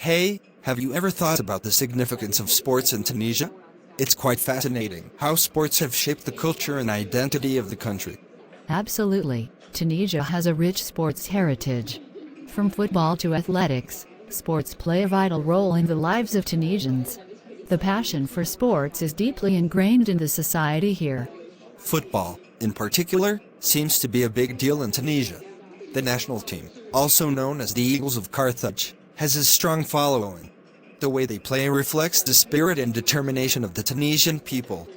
Hey, have you ever thought about the significance of sports in Tunisia? It's quite fascinating how sports have shaped the culture and identity of the country. Absolutely. Tunisia has a rich sports heritage. From football to athletics, sports play a vital role in the lives of Tunisians. The passion for sports is deeply ingrained in the society here. Football, in particular, seems to be a big deal in Tunisia. The national team, also known as the Eagles of Carthage, has a strong following. The way they play reflects the spirit and determination of the Tunisian people.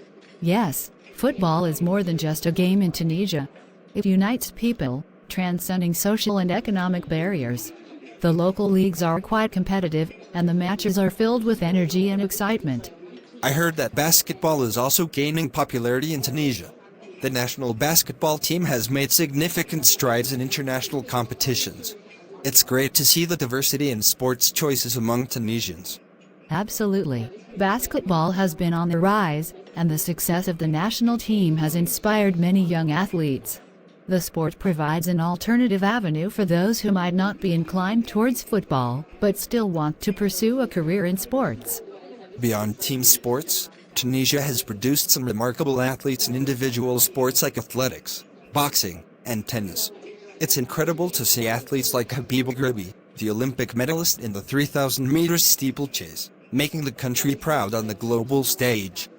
Yes, football is more than just a game in Tunisia. It unites people, transcending social and economic barriers. The local leagues are quite competitive, and the matches are filled with energy and excitement. I heard that basketball is also gaining popularity in Tunisia. The national basketball team has made significant strides in international competitions. It's great to see the diversity in sports choices among Tunisians. Absolutely. Basketball has been on the rise, and the success of the national team has inspired many young athletes. The sport provides an alternative avenue for those who might not be inclined towards football, but still want to pursue a career in sports. Beyond team sports, Tunisia has produced some remarkable athletes in individual sports like athletics, boxing, and tennis. It's incredible to see athletes like Habiba Ghribi, the Olympic medalist in the 3,000 meters steeplechase, making the country proud on the global stage.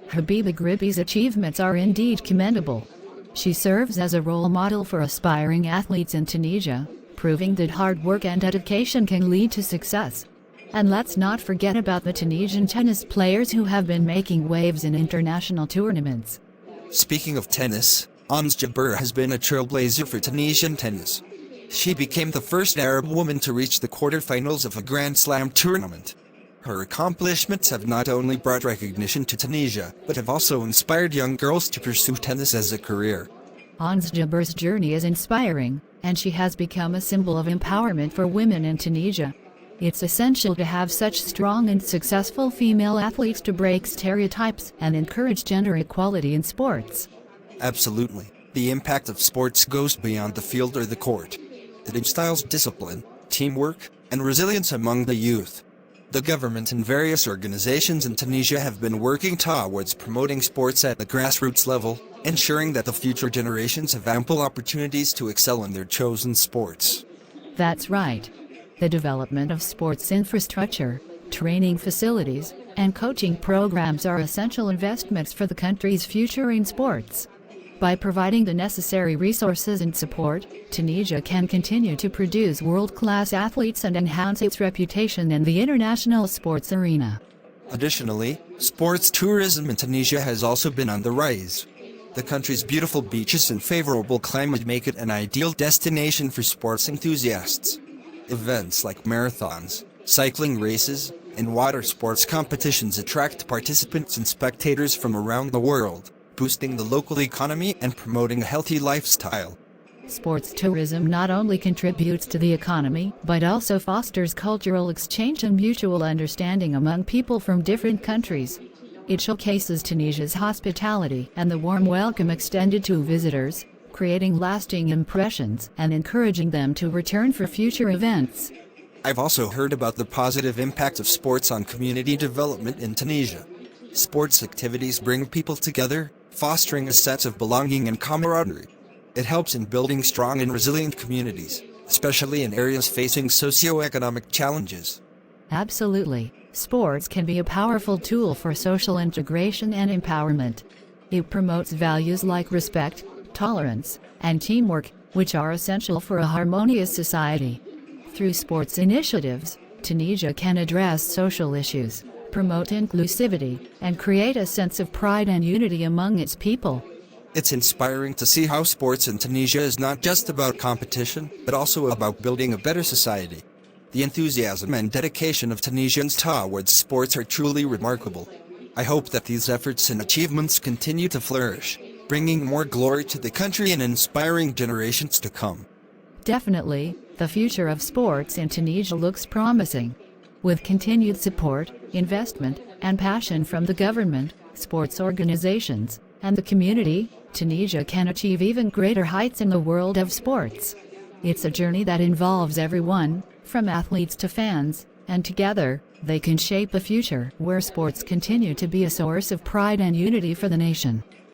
Habiba Ghribi's achievements are indeed commendable. She serves as a role model for aspiring athletes in Tunisia, proving that hard work and dedication can lead to success. And let's not forget about the Tunisian tennis players who have been making waves in international tournaments. Speaking of tennis, Jabeur has been a trailblazer for Tunisian tennis. She became the first Arab woman to reach the quarterfinals of a Grand Slam tournament. Her accomplishments have not only brought recognition to Tunisia, but have also inspired young girls to pursue tennis as a career. Jabeur's journey is inspiring, and she has become a symbol of empowerment for women in Tunisia. It's essential to have such strong and successful female athletes to break stereotypes and encourage gender equality in sports. Absolutely. The impact of sports goes beyond the field or the court. It instills discipline, teamwork, and resilience among the youth. The government and various organizations in Tunisia have been working towards promoting sports at the grassroots level, ensuring that the future generations have ample opportunities to excel in their chosen sports. That's right. The development of sports infrastructure, training facilities, and coaching programs are essential investments for the country's future in sports. By providing the necessary resources and support, Tunisia can continue to produce world-class athletes and enhance its reputation in the international sports arena. Additionally, sports tourism in Tunisia has also been on the rise. The country's beautiful beaches and favorable climate make it an ideal destination for sports enthusiasts. Events like marathons, cycling races, and water sports competitions attract participants and spectators from around the world, boosting the local economy and promoting a healthy lifestyle. Sports tourism not only contributes to the economy, but also fosters cultural exchange and mutual understanding among people from different countries. It showcases Tunisia's hospitality and the warm welcome extended to visitors, creating lasting impressions and encouraging them to return for future events. I've also heard about the positive impact of sports on community development in Tunisia. Sports activities bring people together, fostering a sense of belonging and camaraderie. It helps in building strong and resilient communities, especially in areas facing socio-economic challenges. Absolutely. Sports can be a powerful tool for social integration and empowerment. It promotes values like respect, tolerance, and teamwork, which are essential for a harmonious society. Through sports initiatives, Tunisia can address social issues, promote inclusivity, and create a sense of pride and unity among its people. It's inspiring to see how sports in Tunisia is not just about competition, but also about building a better society. The enthusiasm and dedication of Tunisians towards sports are truly remarkable. I hope that these efforts and achievements continue to flourish, bringing more glory to the country and inspiring generations to come. Definitely, the future of sports in Tunisia looks promising. With continued support, investment, and passion from the government, sports organizations, and the community, Tunisia can achieve even greater heights in the world of sports. It's a journey that involves everyone, from athletes to fans, and together, they can shape a future where sports continue to be a source of pride and unity for the nation.